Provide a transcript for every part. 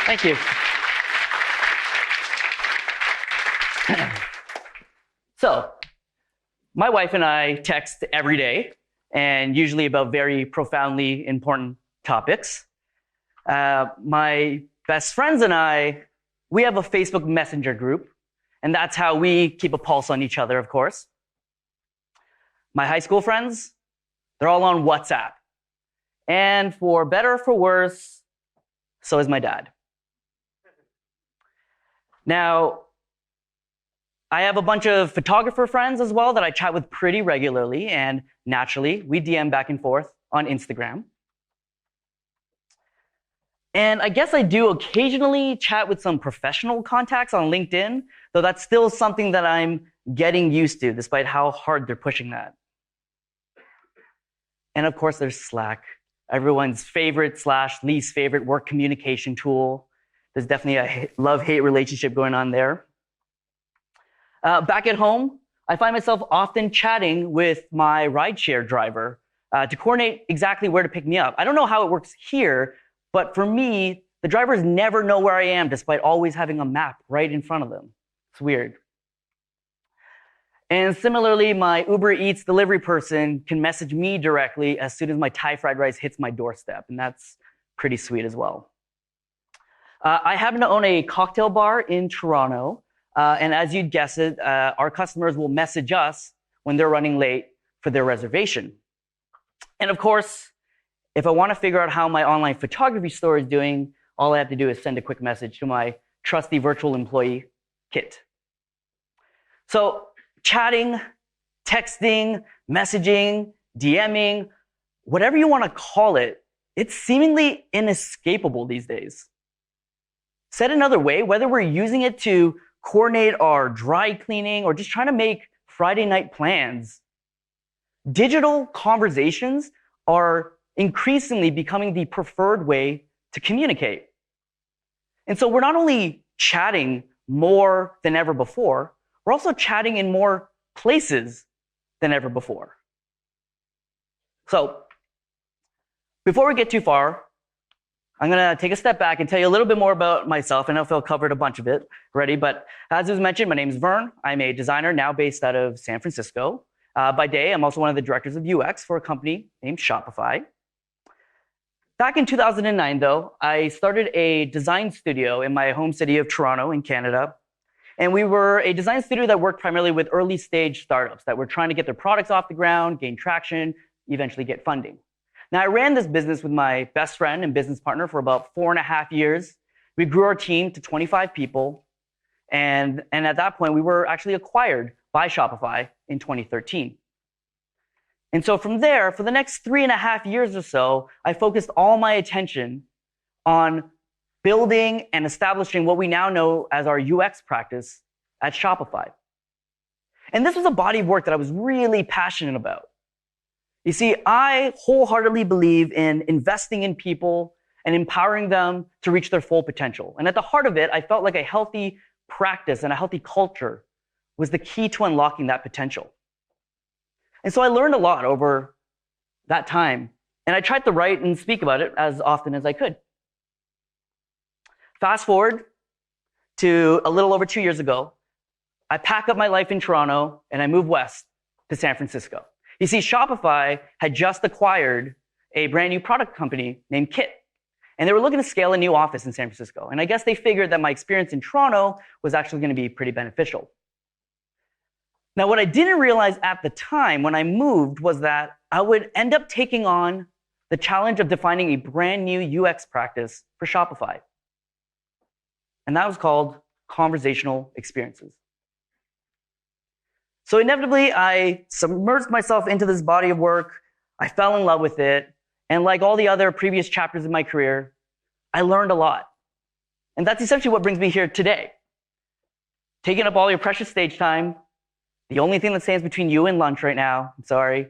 Thank you. So, my wife and I text every day, and usually about very profoundly important topics. My best friends and I, we have a Facebook Messenger group, and that's how we keep a pulse on each other, of course. My high school friends, they're all on WhatsApp. And for better or for worse, so is my dad. Now, I have a bunch of photographer friends as well that I chat with pretty regularly, and naturally, we DM back and forth on Instagram. And I guess I do occasionally chat with some professional contacts on LinkedIn, though that's still something that I'm getting used to, despite how hard they're pushing that. And of course, there's Slack, everyone's favorite / least favorite work communication tool. There's definitely a love-hate relationship going on there. Back at home, I find myself often chatting with my rideshare driver to coordinate exactly where to pick me up. I don't know how it works here, but for me, the drivers never know where I am despite always having a map right in front of them. It's weird. And similarly, my Uber Eats delivery person can message me directly as soon as my Thai fried rice hits my doorstep, and that's pretty sweet as well. I happen to own a cocktail bar in Toronto, and as you'd guess it, our customers will message us when they're running late for their reservation. And of course, if I want to figure out how my online photography store is doing, all I have to do is send a quick message to my trusty virtual employee, Kit. So chatting, texting, messaging, DMing, whatever you want to call it, it's seemingly inescapable these days. Said another way, whether we're using it to coordinate our dry cleaning or just trying to make Friday night plans, digital conversations are increasingly becoming the preferred way to communicate. And so we're not only chatting more than ever before, we're also chatting in more places than ever before. So, before we get too far, I'm going to take a step back and tell you a little bit more about myself. I know Phil covered a bunch of it already, but as was mentioned, my name is Verne. I'm a designer now based out of San Francisco. By day, I'm also one of the directors of UX for a company named Shopify. Back in 2009, though, I started a design studio in my home city of Toronto in Canada. And we were a design studio that worked primarily with early stage startups that were trying to get their products off the ground, gain traction, eventually get funding. Now, I ran this business with my best friend and business partner for about 4.5 years. We grew our team to 25 people. And at that point, we were actually acquired by Shopify in 2013. And so from there, for the next 3.5 years or so, I focused all my attention on building and establishing what we now know as our UX practice at Shopify. And this was a body of work that I was really passionate about. You see, I wholeheartedly believe in investing in people and empowering them to reach their full potential. And at the heart of it, I felt like a healthy practice and a healthy culture was the key to unlocking that potential. And so I learned a lot over that time, and I tried to write and speak about it as often as I could. Fast forward to a little over 2 years ago, I pack up my life in Toronto and I move west to San Francisco. You see, Shopify had just acquired a brand new product company named Kit, and they were looking to scale a new office in San Francisco. And I guess they figured that my experience in Toronto was actually going to be pretty beneficial. Now, what I didn't realize at the time when I moved was that I would end up taking on the challenge of defining a brand new UX practice for Shopify. And that was called conversational experiences. So inevitably, I submerged myself into this body of work. I fell in love with it. And like all the other previous chapters in my career, I learned a lot. And that's essentially what brings me here today. Taking up all your precious stage time, the only thing that stands between you and lunch right now, I'm sorry.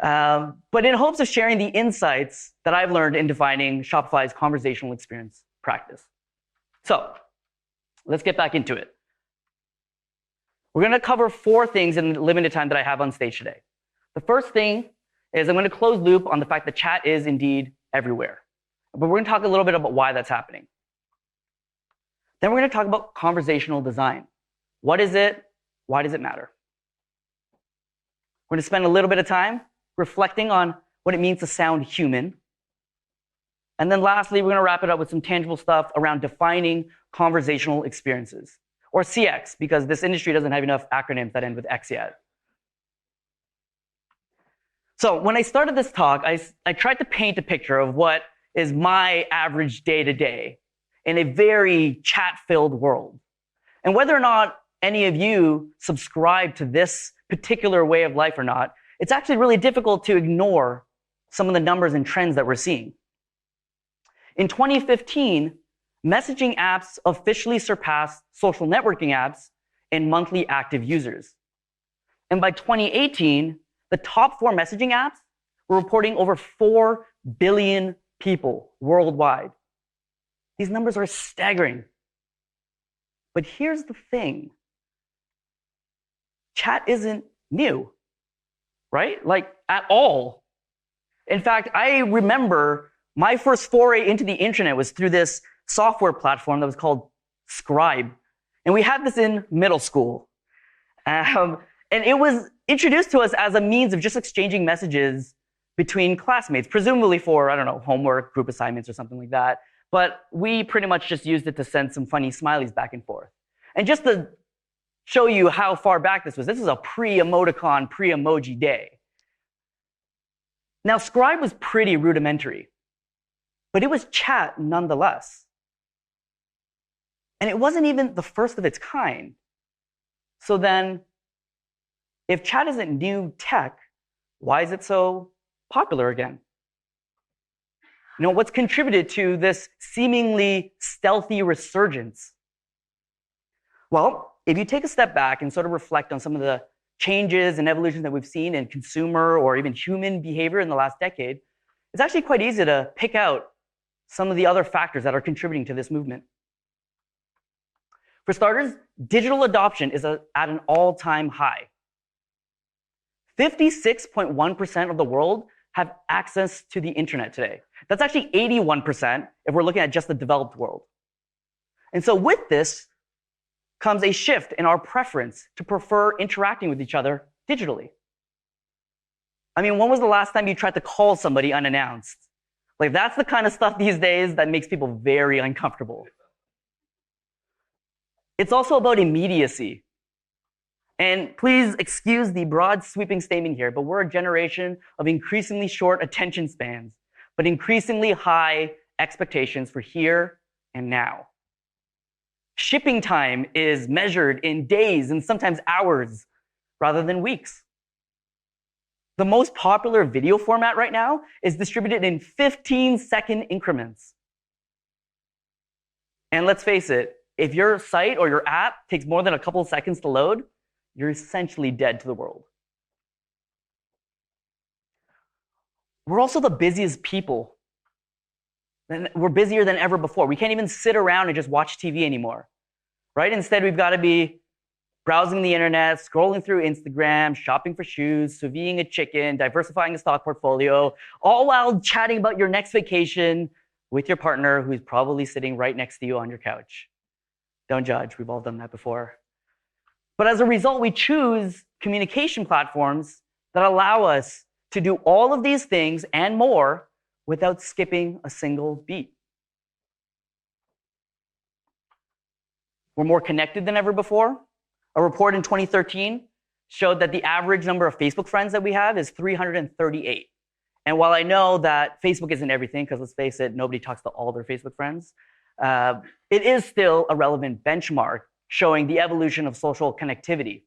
But in hopes of sharing the insights that I've learned in defining Shopify's conversational experience practice. So let's get back into it. We're going to cover 4 things in the limited time that I have on stage today. The first thing is I'm going to close loop on the fact that chat is indeed everywhere. But we're going to talk a little bit about why that's happening. Then we're going to talk about conversational design. What is it? Why does it matter? We're going to spend a little bit of time reflecting on what it means to sound human. And then lastly, we're going to wrap it up with some tangible stuff around defining conversational experiences, or CX, because this industry doesn't have enough acronyms that end with X yet. So when I started this talk, I tried to paint a picture of what is my average day-to-day in a very chat-filled world. And whether or not any of you subscribe to this particular way of life or not, it's actually really difficult to ignore some of the numbers and trends that we're seeing. In 2015, messaging apps officially surpassed social networking apps in monthly active users. And by 2018, the top 4 messaging apps were reporting over 4 billion people worldwide. These numbers are staggering. But here's the thing. Chat isn't new, right? Like, at all. In fact, I remember my first foray into the internet was through this software platform that was called Scribe. And we had this in middle school. And it was introduced to us as a means of just exchanging messages between classmates, presumably for, I don't know, homework, group assignments, or something like that. But we pretty much just used it to send some funny smileys back and forth. And just to show you how far back this was a pre-emoticon, pre-emoji day. Now, Scribe was pretty rudimentary, but it was chat nonetheless. And it wasn't even the first of its kind. So then, if chat isn't new tech, why is it so popular again? You know, what's contributed to this seemingly stealthy resurgence? Well, if you take a step back and sort of reflect on some of the changes and evolutions that we've seen in consumer or even human behavior in the last decade, it's actually quite easy to pick out some of the other factors that are contributing to this movement. For starters, digital adoption is at an all-time high. 56.1% of the world have access to the internet today. That's actually 81% if we're looking at just the developed world. And so with this comes a shift in our preference to prefer interacting with each other digitally. I mean, when was the last time you tried to call somebody unannounced? Like, that's the kind of stuff these days that makes people very uncomfortable. It's also about immediacy. And please excuse the broad sweeping statement here, but we're a generation of increasingly short attention spans, but increasingly high expectations for here and now. Shipping time is measured in days and sometimes hours rather than weeks. The most popular video format right now is distributed in 15-second increments. And let's face it, if your site or your app takes more than a couple of seconds to load, you're essentially dead to the world. We're also the busiest people. We're busier than ever before. We can't even sit around and just watch TV anymore, right? Instead, we've got to be browsing the internet, scrolling through Instagram, shopping for shoes, sous videing a chicken, diversifying a stock portfolio, all while chatting about your next vacation with your partner who's probably sitting right next to you on your couch. Don't judge, we've all done that before. But as a result, we choose communication platforms that allow us to do all of these things and more without skipping a single beat. We're more connected than ever before. A report in 2013 showed that the average number of Facebook friends that we have is 338. And while I know that Facebook isn't everything, because let's face it, nobody talks to all their Facebook friends, it is still a relevant benchmark showing the evolution of social connectivity.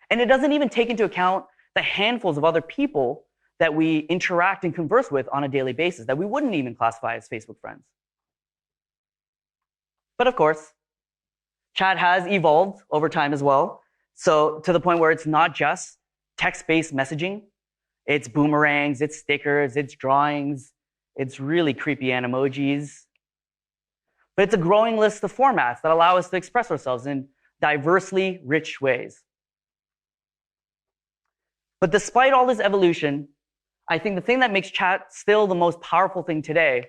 And it doesn't even take into account the handfuls of other people that we interact and converse with on a daily basis that we wouldn't even classify as Facebook friends. But of course, chat has evolved over time as well. So to the point where it's not just text-based messaging. It's boomerangs, it's stickers, it's drawings, it's really creepy animojis. But it's a growing list of formats that allow us to express ourselves in diversely rich ways. But despite all this evolution, I think the thing that makes chat still the most powerful thing today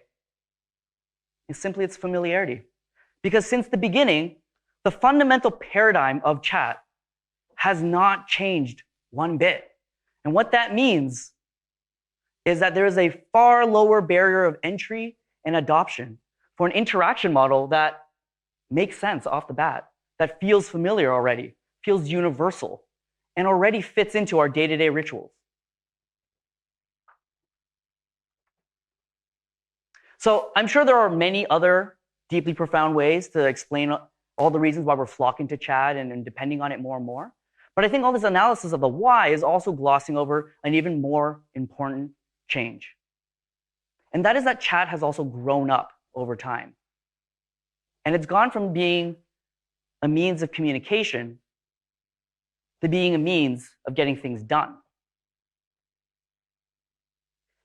is simply its familiarity. Because since the beginning, the fundamental paradigm of chat has not changed one bit. And what that means is that there is a far lower barrier of entry and adoption for an interaction model that makes sense off the bat, that feels familiar already, feels universal, and already fits into our day-to-day rituals. So I'm sure there are many other deeply profound ways to explain all the reasons why we're flocking to chat and depending on it more and more. But I think all this analysis of the why is also glossing over an even more important change. And that is that chat has also grown up over time. And it's gone from being a means of communication to being a means of getting things done.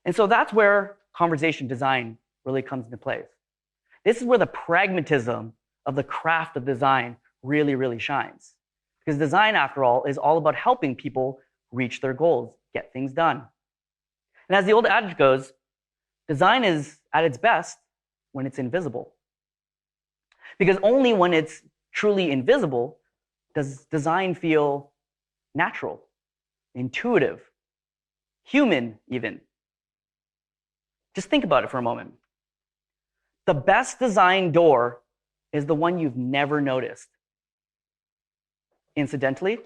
And so that's where conversation design really comes into place. This is where the pragmatism of the craft of design really, really shines. Because design, after all, is all about helping people reach their goals, get things done. And as the old adage goes, design is at its best when it's invisible. Because only when it's truly invisible does design feel natural, intuitive, human even. Just think about it for a moment. The best designed door is the one you've never noticed. Incidentally,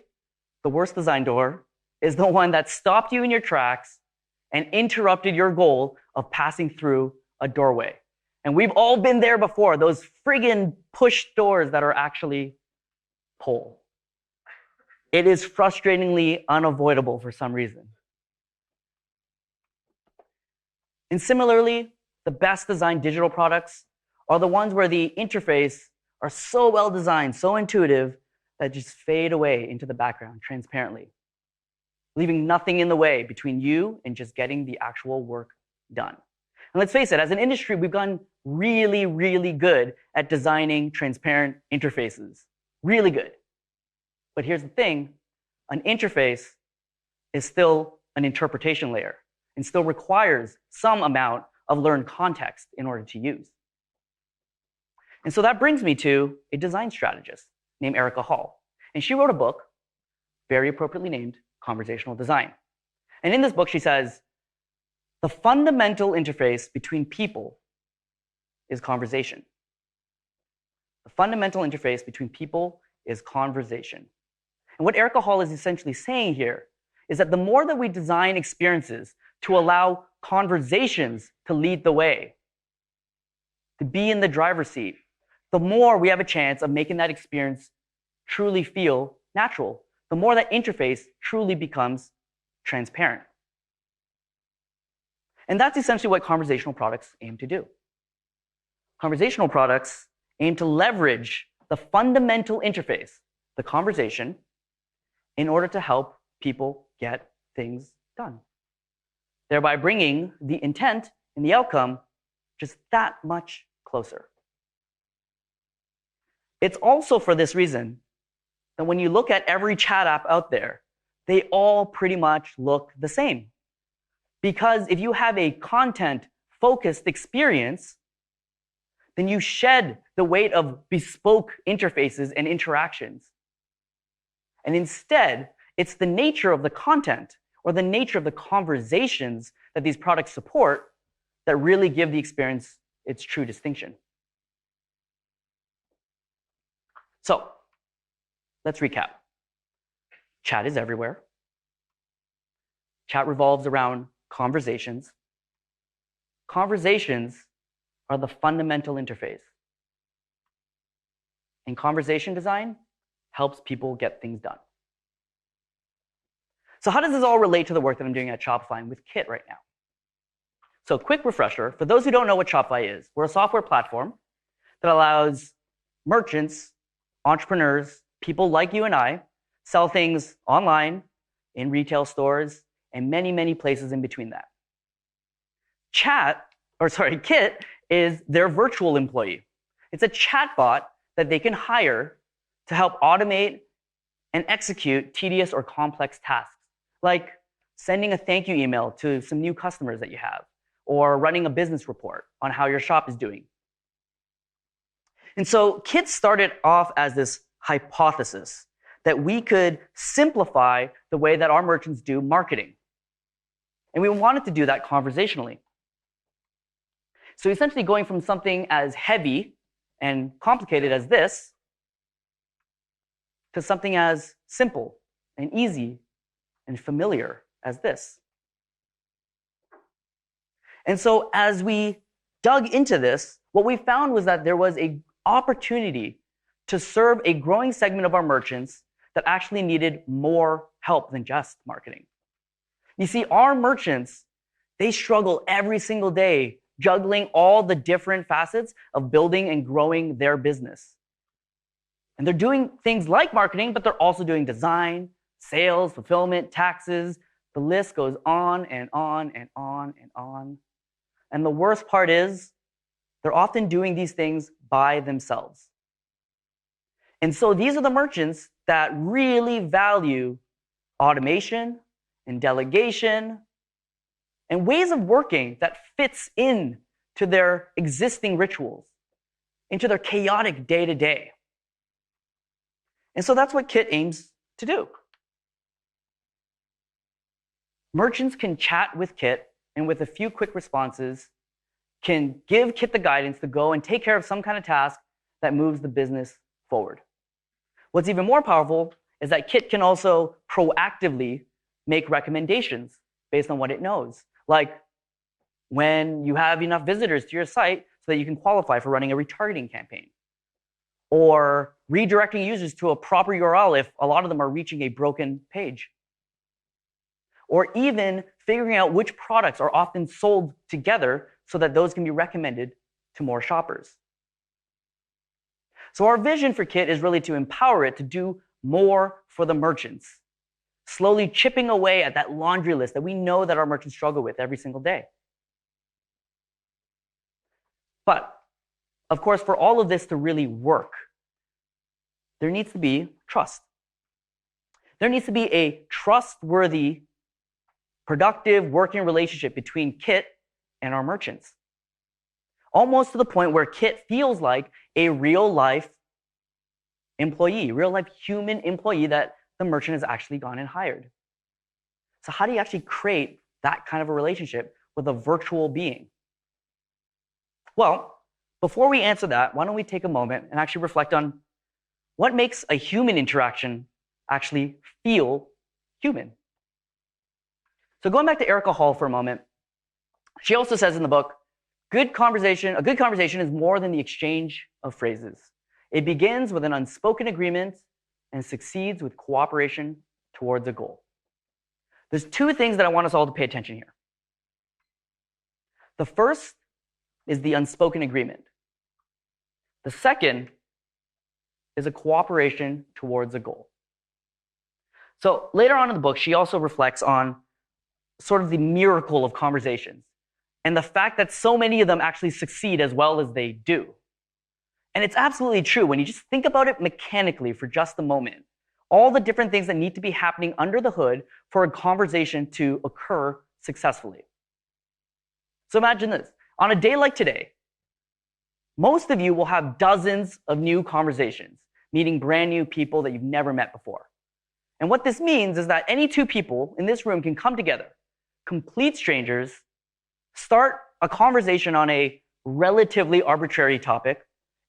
the worst designed door is the one that stopped you in your tracks and interrupted your goal of passing through a doorway. And we've all been there before, those friggin' push doors that are actually pull. It is frustratingly unavoidable for some reason. And similarly, the best designed digital products are the ones where the interface are so well designed, so intuitive, that just fade away into the background transparently, leaving nothing in the way between you and just getting the actual work done. And let's face it, as an industry, we've gotten really, really good at designing transparent interfaces. Really good. But here's the thing, an interface is still an interpretation layer and still requires some amount of learned context in order to use. And so that brings me to a design strategist named Erica Hall. And she wrote a book, very appropriately named Conversational Design. And in this book, she says, the fundamental interface between people is conversation. The fundamental interface between people is conversation. And what Erica Hall is essentially saying here is that the more that we design experiences to allow conversations to lead the way, to be in the driver's seat, the more we have a chance of making that experience truly feel natural, the more that interface truly becomes transparent. And that's essentially what conversational products aim to do. Conversational products aim to leverage the fundamental interface, the conversation, in order to help people get things done, thereby bringing the intent and the outcome just that much closer. It's also for this reason that when you look at every chat app out there, they all pretty much look the same. Because if you have a content-focused experience, then you shed the weight of bespoke interfaces and interactions. And instead, it's the nature of the content or the nature of the conversations that these products support that really give the experience its true distinction. So, let's recap. Chat is everywhere. Chat revolves around conversations. Conversations are the fundamental interface. And conversation design helps people get things done. So how does this all relate to the work that I'm doing at Shopify and with Kit right now? So quick refresher, for those who don't know what Shopify is, we're a software platform that allows merchants, entrepreneurs, people like you and I, sell things online, in retail stores, and many, many places in between that. Kit is their virtual employee. It's a chatbot that they can hire to help automate and execute tedious or complex tasks, like sending a thank you email to some new customers that you have, or running a business report on how your shop is doing. And so Kit started off as this hypothesis that we could simplify the way that our merchants do marketing. And we wanted to do that conversationally. So essentially going from something as heavy and complicated as this to something as simple and easy and familiar as this. And so as we dug into this, what we found was that there was an opportunity to serve a growing segment of our merchants that actually needed more help than just marketing. You see, our merchants, they struggle every single day juggling all the different facets of building and growing their business. And they're doing things like marketing, but they're also doing design, sales, fulfillment, taxes. The list goes on and on and on and on. And the worst part is, they're often doing these things by themselves. And so these are the merchants that really value automation and delegation and ways of working that fits in to their existing rituals, into their chaotic day-to-day. And so that's what Kit aims to do. Merchants can chat with Kit, and with a few quick responses, can give Kit the guidance to go and take care of some kind of task that moves the business forward. What's even more powerful is that Kit can also proactively make recommendations based on what it knows. Like when you have enough visitors to your site so that you can qualify for running a retargeting campaign. Or redirecting users to a proper URL if a lot of them are reaching a broken page. Or even figuring out which products are often sold together so that those can be recommended to more shoppers. So our vision for Kit is really to empower it to do more for the merchants, slowly chipping away at that laundry list that we know that our merchants struggle with every single day. But, of course, for all of this to really work, there needs to be trust. There needs to be a trustworthy, productive working relationship between Kit and our merchants. Almost to the point where Kit feels like a real-life employee, real-life human employee that the merchant has actually gone and hired. So how do you actually create that kind of a relationship with a virtual being? Well, before we answer that, why don't we take a moment and actually reflect on what makes a human interaction actually feel human? So going back to Erica Hall for a moment, she also says in the book, a good conversation is more than the exchange of phrases. It begins with an unspoken agreement and succeeds with cooperation towards a goal. There's two things that I want us all to pay attention here. The first is the unspoken agreement. The second is a cooperation towards a goal. So later on in the book, she also reflects on sort of the miracle of conversations and the fact that so many of them actually succeed as well as they do. And it's absolutely true when you just think about it mechanically for just a moment. All the different things that need to be happening under the hood for a conversation to occur successfully. So imagine this. On a day like today, most of you will have dozens of new conversations, meeting brand new people that you've never met before. And what this means is that any two people in this room can come together, complete strangers, start a conversation on a relatively arbitrary topic,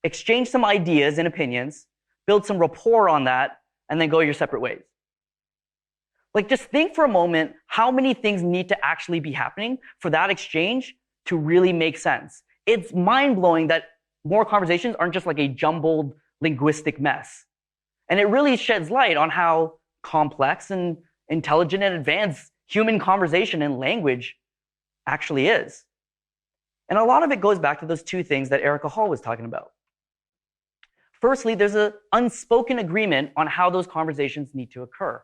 exchange some ideas and opinions, build some rapport on that, and then go your separate ways. Like, just think for a moment how many things need to actually be happening for that exchange to really make sense. It's mind-blowing that more conversations aren't just like a jumbled linguistic mess. And it really sheds light on how complex and intelligent and advanced human conversation and language actually is. And a lot of it goes back to those two things that Erica Hall was talking about. Firstly, there's an unspoken agreement on how those conversations need to occur.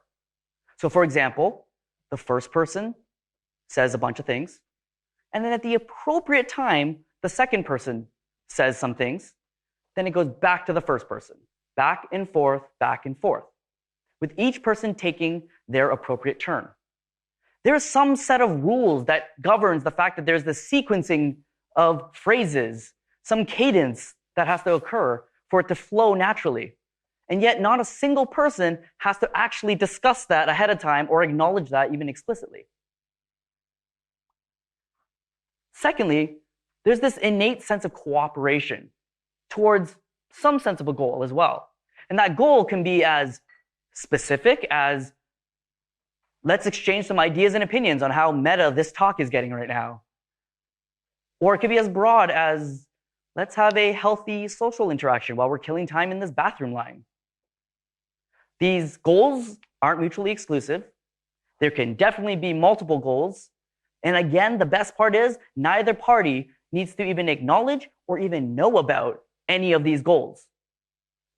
So for example, the first person says a bunch of things, and then at the appropriate time, the second person says some things, then it goes back to the first person, back and forth, with each person taking their appropriate turn. There's some set of rules that governs the fact that there's the sequencing of phrases, some cadence that has to occur for it to flow naturally. And yet not a single person has to actually discuss that ahead of time or acknowledge that even explicitly. Secondly, there's this innate sense of cooperation towards some sense of a goal as well. And that goal can be as specific as, let's exchange some ideas and opinions on how meta this talk is getting right now. Or it could be as broad as, let's have a healthy social interaction while we're killing time in this bathroom line. These goals aren't mutually exclusive. There can definitely be multiple goals. And again, the best part is neither party needs to even acknowledge or even know about any of these goals.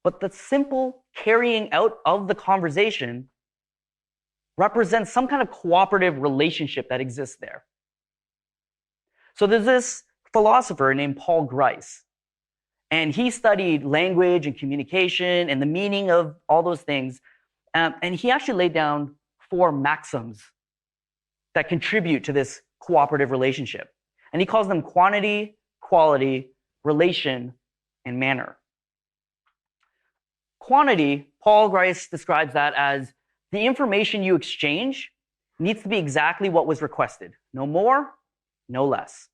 But the simple carrying out of the conversation represents some kind of cooperative relationship that exists there. So there's this philosopher named Paul Grice, and he studied language and communication and the meaning of all those things. And he actually laid down 4 maxims that contribute to this cooperative relationship. And he calls them quantity, quality, relation, and manner. Quantity, Paul Grice describes that as the information you exchange needs to be exactly what was requested. No more, no less.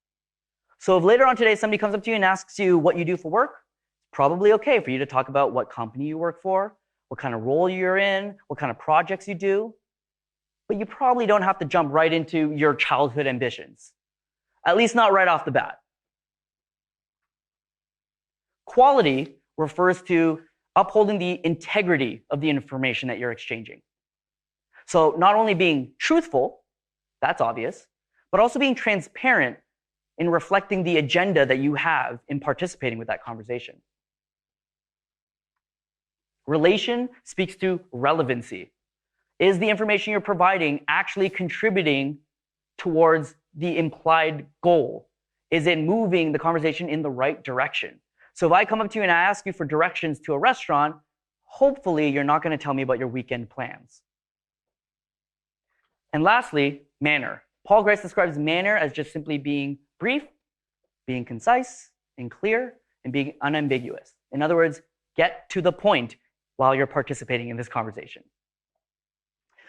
So if later on today somebody comes up to you and asks you what you do for work, it's probably okay for you to talk about what company you work for, what kind of role you're in, what kind of projects you do. But you probably don't have to jump right into your childhood ambitions, at least not right off the bat. Quality refers to upholding the integrity of the information that you're exchanging. So not only being truthful, that's obvious, but also being transparent in reflecting the agenda that you have in participating with that conversation. Relation speaks to relevancy. Is the information you're providing actually contributing towards the implied goal? Is it moving the conversation in the right direction? So if I come up to you and I ask you for directions to a restaurant, hopefully you're not going to tell me about your weekend plans. And lastly, manner. Paul Grice describes manner as just simply being brief, being concise and clear, and being unambiguous. In other words, get to the point while you're participating in this conversation.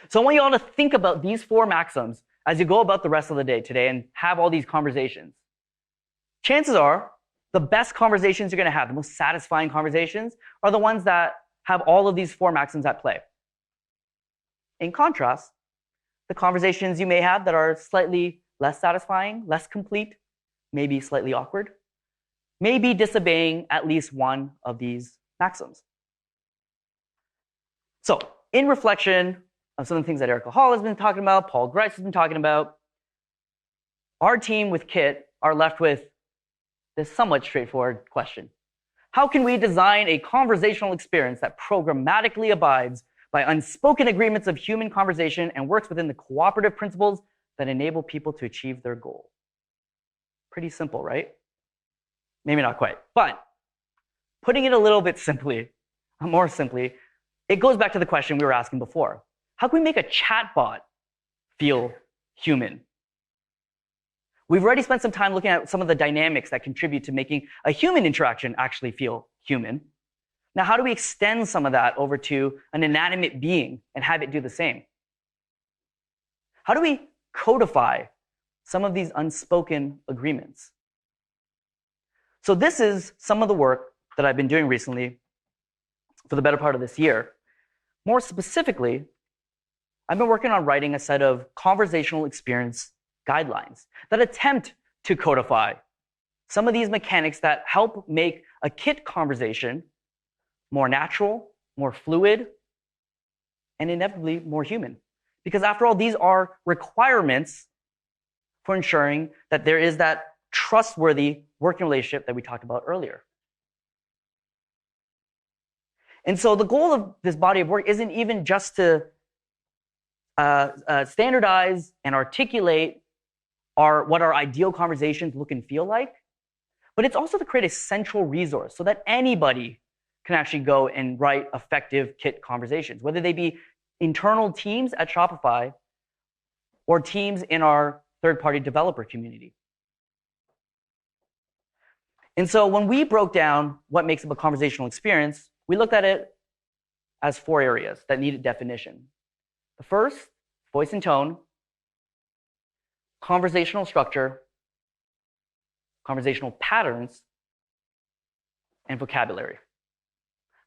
So I want you all to think about these 4 maxims as you go about the rest of the day today and have all these conversations. Chances are the best conversations you're going to have, the most satisfying conversations, are the ones that have all of these 4 maxims at play. In contrast, the conversations you may have that are slightly less satisfying, less complete, maybe slightly awkward, may be disobeying at least one of these maxims. So, in reflection of some of the things that Erica Hall has been talking about, Paul Grice has been talking about, our team with Kit are left with this somewhat straightforward question. How can we design a conversational experience that programmatically abides by unspoken agreements of human conversation and works within the cooperative principles that enable people to achieve their goal? Pretty simple, right? Maybe not quite. But putting it a little bit simply, more simply, it goes back to the question we were asking before. How can we make a chatbot feel human? We've already spent some time looking at some of the dynamics that contribute to making a human interaction actually feel human. Now, how do we extend some of that over to an inanimate being and have it do the same? How do we codify some of these unspoken agreements? So this is some of the work that I've been doing recently for the better part of this year. More specifically, I've been working on writing a set of conversational experience guidelines that attempt to codify some of these mechanics that help make a Kit conversation more natural, more fluid, and inevitably more human. Because after all, these are requirements for ensuring that there is that trustworthy working relationship that we talked about earlier. And so the goal of this body of work isn't even just to standardize and articulate what our ideal conversations look and feel like, but it's also to create a central resource so that anybody can actually go and write effective Kit conversations, whether they be internal teams at Shopify or teams in our third-party developer community. And so when we broke down what makes up a conversational experience, we looked at it as 4 areas that needed definition. The first, voice and tone, conversational structure, conversational patterns, and vocabulary.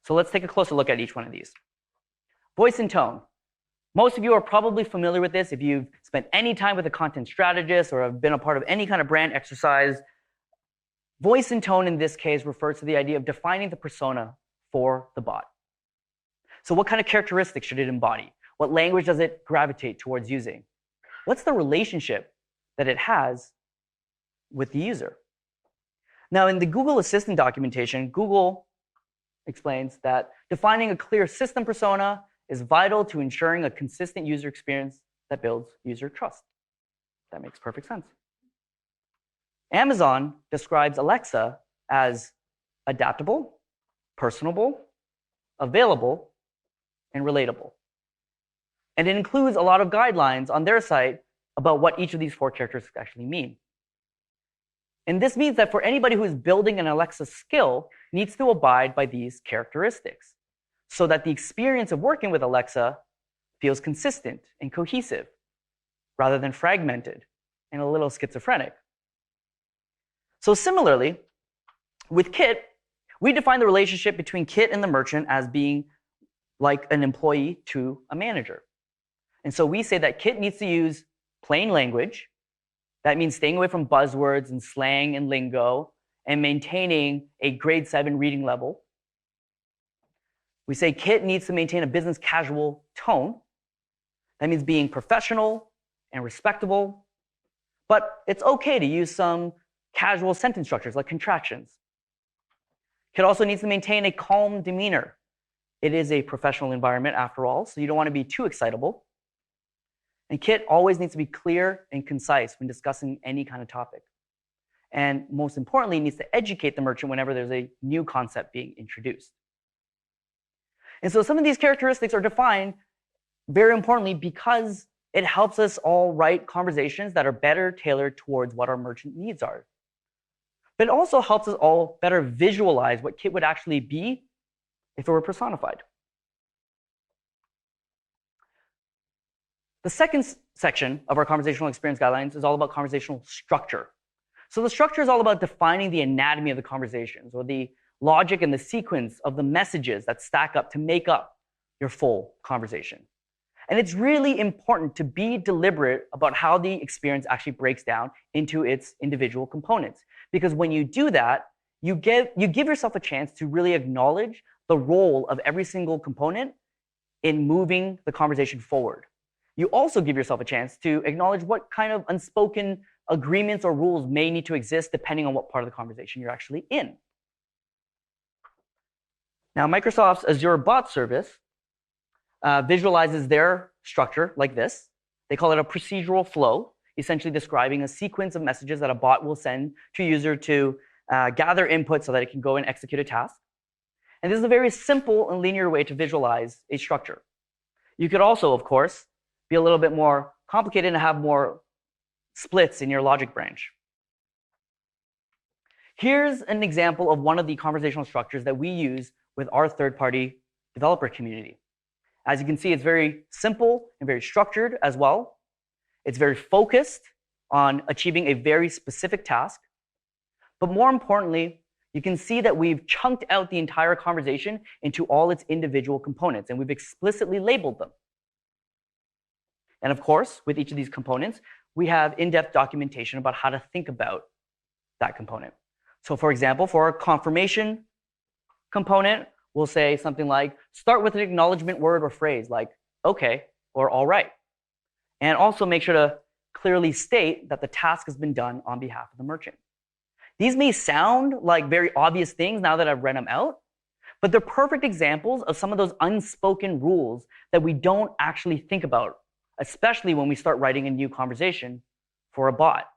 So let's take a closer look at each one of these. Voice and tone. Most of you are probably familiar with this if you've spent any time with a content strategist or have been a part of any kind of brand exercise. Voice and tone in this case refers to the idea of defining the persona for the bot. So what kind of characteristics should it embody? What language does it gravitate towards using? What's the relationship that it has with the user? Now, in the Google Assistant documentation, Google explains that defining a clear system persona is vital to ensuring a consistent user experience that builds user trust. That makes perfect sense. Amazon describes Alexa as adaptable, personable, available, and relatable. And it includes a lot of guidelines on their site about what each of these 4 characteristics actually mean. And this means that for anybody who is building an Alexa skill needs to abide by these characteristics so that the experience of working with Alexa feels consistent and cohesive rather than fragmented and a little schizophrenic. So similarly, with Kit, we define the relationship between Kit and the merchant as being like an employee to a manager. And so we say that Kit needs to use plain language. That means staying away from buzzwords and slang and lingo and maintaining a grade 7 reading level. We say Kit needs to maintain a business casual tone. That means being professional and respectable. But it's okay to use some casual sentence structures like contractions. Kit also needs to maintain a calm demeanor. It is a professional environment after all, so you don't want to be too excitable. And Kit always needs to be clear and concise when discussing any kind of topic. And most importantly, needs to educate the merchant whenever there's a new concept being introduced. And so some of these characteristics are defined very importantly because it helps us all write conversations that are better tailored towards what our merchant needs are. But it also helps us all better visualize what Kit would actually be if it were personified. The second section of our conversational experience guidelines is all about conversational structure. So the structure is all about defining the anatomy of the conversations, or the logic and the sequence of the messages that stack up to make up your full conversation. And it's really important to be deliberate about how the experience actually breaks down into its individual components. Because when you do that, you give yourself a chance to really acknowledge the role of every single component in moving the conversation forward. You also give yourself a chance to acknowledge what kind of unspoken agreements or rules may need to exist depending on what part of the conversation you're actually in. Now, Microsoft's Azure Bot Service visualizes their structure like this. They call it a procedural flow, essentially describing a sequence of messages that a bot will send to a user to gather input so that it can go and execute a task. And this is a very simple and linear way to visualize a structure. You could also, of course, be a little bit more complicated and have more splits in your logic branch. Here's an example of one of the conversational structures that we use with our third-party developer community. As you can see, it's very simple and very structured as well. It's very focused on achieving a very specific task. But more importantly, you can see that we've chunked out the entire conversation into all its individual components, and we've explicitly labeled them. And of course, with each of these components, we have in-depth documentation about how to think about that component. So for example, for our confirmation component, we'll say something like, start with an acknowledgement word or phrase like, okay, or all right. And also make sure to clearly state that the task has been done on behalf of the merchant. These may sound like very obvious things now that I've read them out, but they're perfect examples of some of those unspoken rules that we don't actually think about, especially when we start writing a new conversation for a bot.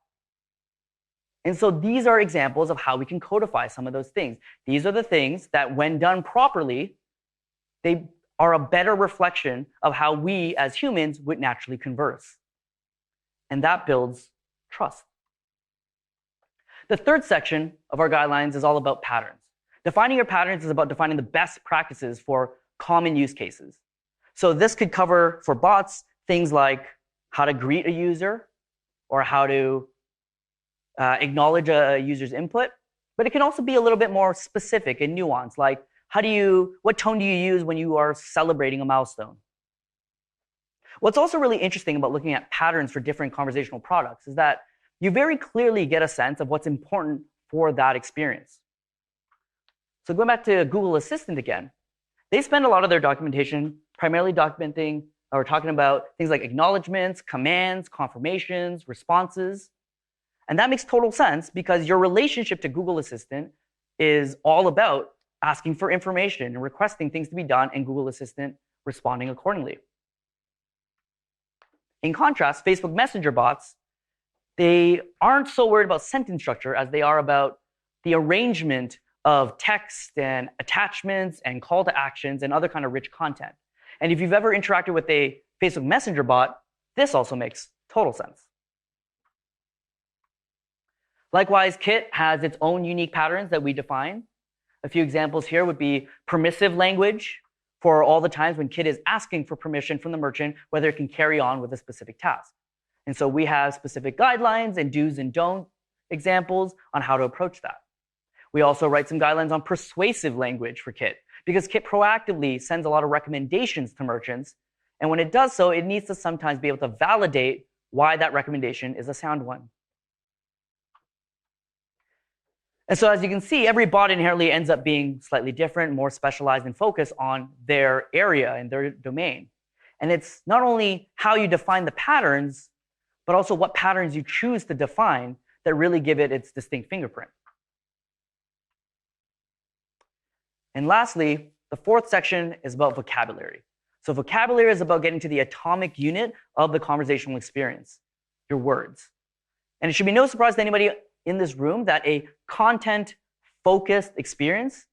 And so these are examples of how we can codify some of those things. These are the things that, when done properly, they are a better reflection of how we as humans would naturally converse. And that builds trust. The third section of our guidelines is all about patterns. Defining your patterns is about defining the best practices for common use cases. So this could cover, for bots, things like how to greet a user or how to acknowledge a user's input. But it can also be a little bit more specific and nuanced, like what tone do you use when you are celebrating a milestone? What's also really interesting about looking at patterns for different conversational products is that you very clearly get a sense of what's important for that experience. So going back to Google Assistant again, they spend a lot of their documentation primarily documenting or talking about things like acknowledgements, commands, confirmations, responses. And that makes total sense because your relationship to Google Assistant is all about asking for information and requesting things to be done, and Google Assistant responding accordingly. In contrast, Facebook Messenger bots, they aren't so worried about sentence structure as they are about the arrangement of text and attachments and call to actions and other kind of rich content. And if you've ever interacted with a Facebook Messenger bot, this also makes total sense. Likewise, Kit has its own unique patterns that we define. A few examples here would be permissive language for all the times when Kit is asking for permission from the merchant whether it can carry on with a specific task. And so we have specific guidelines and do's and don't examples on how to approach that. We also write some guidelines on persuasive language for Kit because Kit proactively sends a lot of recommendations to merchants. And when it does so, it needs to sometimes be able to validate why that recommendation is a sound one. And so as you can see, every bot inherently ends up being slightly different, more specialized and focused on their area and their domain. And it's not only how you define the patterns, but also what patterns you choose to define that really give it its distinct fingerprint. And lastly, the fourth section is about vocabulary. So vocabulary is about getting to the atomic unit of the conversational experience, your words. And it should be no surprise to anybody in this room that a content-focused experience,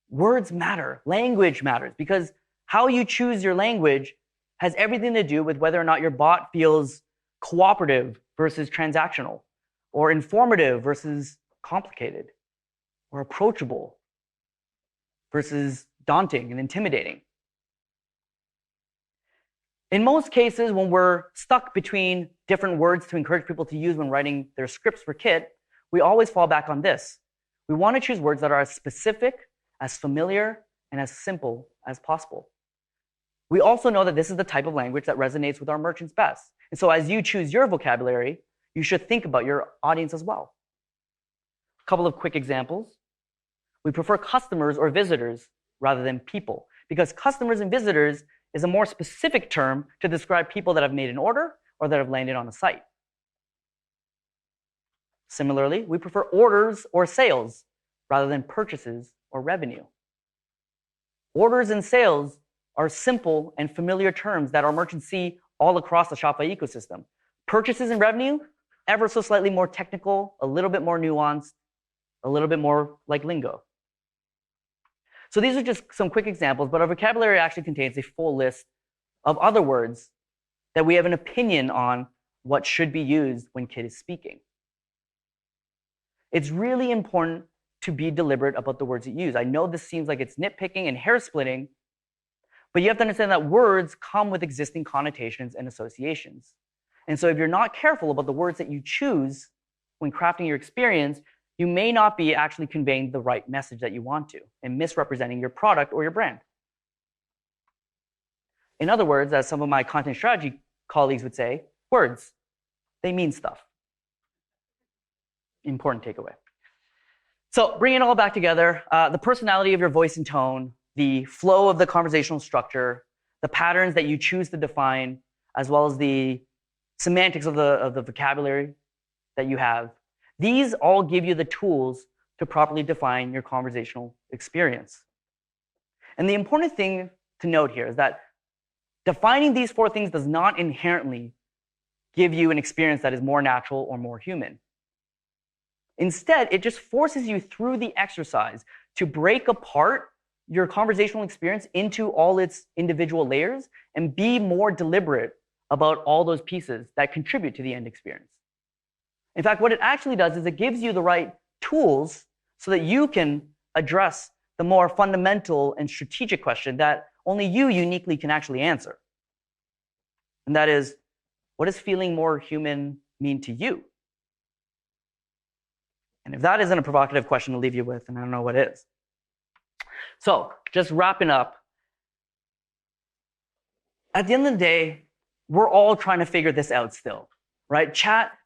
words matter, language matters, because how you choose your language has everything to do with whether or not your bot feels cooperative versus transactional, or informative versus complicated, or approachable versus daunting and intimidating. In most cases, when we're stuck between different words to encourage people to use when writing their scripts for Kit, we always fall back on this. We want to choose words that are as specific, as familiar, and as simple as possible. We also know that this is the type of language that resonates with our merchants best. And so as you choose your vocabulary, you should think about your audience as well. A couple of quick examples. We prefer customers or visitors rather than people, because customers and visitors is a more specific term to describe people that have made an order or that have landed on a site. Similarly, we prefer orders or sales rather than purchases or revenue. Orders and sales are simple and familiar terms that our merchants see all across the Shopify ecosystem. Purchases and revenue, ever so slightly more technical, a little bit more nuanced, a little bit more like lingo. So these are just some quick examples, but our vocabulary actually contains a full list of other words that we have an opinion on what should be used when Kit is speaking. It's really important to be deliberate about the words you use. I know this seems like it's nitpicking and hair splitting, but you have to understand that words come with existing connotations and associations. And so if you're not careful about the words that you choose when crafting your experience, you may not be actually conveying the right message that you want to and misrepresenting your product or your brand. In other words, as some of my content strategy colleagues would say, words, they mean stuff. Important takeaway. So bringing it all back together, the personality of your voice and tone, the flow of the conversational structure, the patterns that you choose to define, as well as the semantics of the vocabulary that you have, these all give you the tools to properly define your conversational experience. And the important thing to note here is that defining these four things does not inherently give you an experience that is more natural or more human. Instead, it just forces you through the exercise to break apart your conversational experience into all its individual layers and be more deliberate about all those pieces that contribute to the end experience. In fact, what it actually does is it gives you the right tools so that you can address the more fundamental and strategic question that only you uniquely can actually answer. And that is, what does feeling more human mean to you? And if that isn't a provocative question to leave you with, then I don't know what is. So, just wrapping up, at the end of the day, we're all trying to figure this out still, right?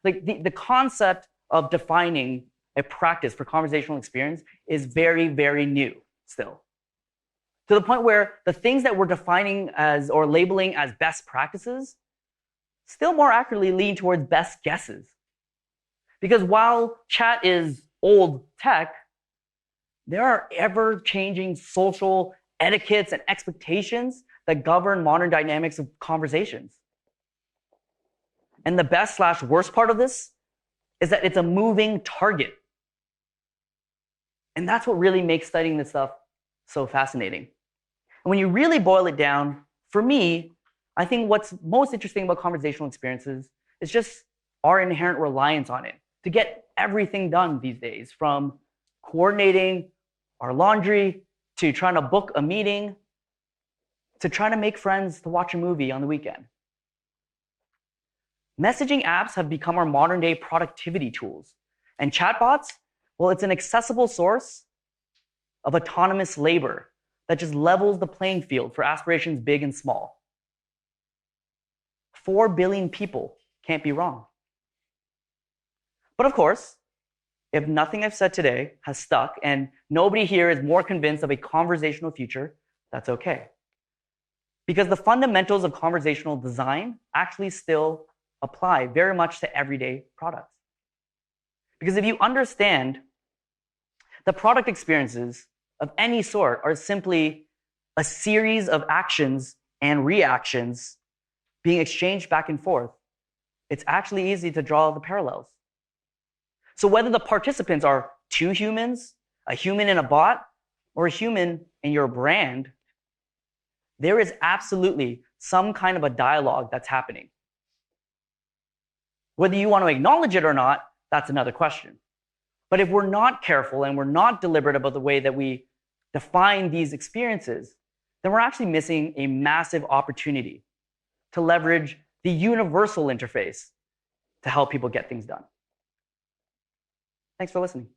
The concept of defining a practice for conversational experience is very, very new still. To the point where the things that we're defining as or labeling as best practices still more accurately lean towards best guesses. Because while chat is old tech, there are ever-changing social etiquettes and expectations that govern modern dynamics of conversations. And the best/worst part of this is that it's a moving target. And that's what really makes studying this stuff so fascinating. And when you really boil it down, for me, I think what's most interesting about conversational experiences is just our inherent reliance on it to get everything done these days, from coordinating our laundry to trying to book a meeting to trying to make friends to watch a movie on the weekend. Messaging apps have become our modern day productivity tools. And chatbots, well, it's an accessible source of autonomous labor that just levels the playing field for aspirations big and small. 4 billion people can't be wrong. But of course, if nothing I've said today has stuck and nobody here is more convinced of a conversational future, that's okay. Because the fundamentals of conversational design actually still apply very much to everyday products. Because if you understand the product experiences of any sort are simply a series of actions and reactions being exchanged back and forth, it's actually easy to draw the parallels. So whether the participants are 2 humans, a human and a bot, or a human and your brand, there is absolutely some kind of a dialogue that's happening. Whether you want to acknowledge it or not, that's another question. But if we're not careful and we're not deliberate about the way that we define these experiences, then we're actually missing a massive opportunity to leverage the universal interface to help people get things done. Thanks for listening.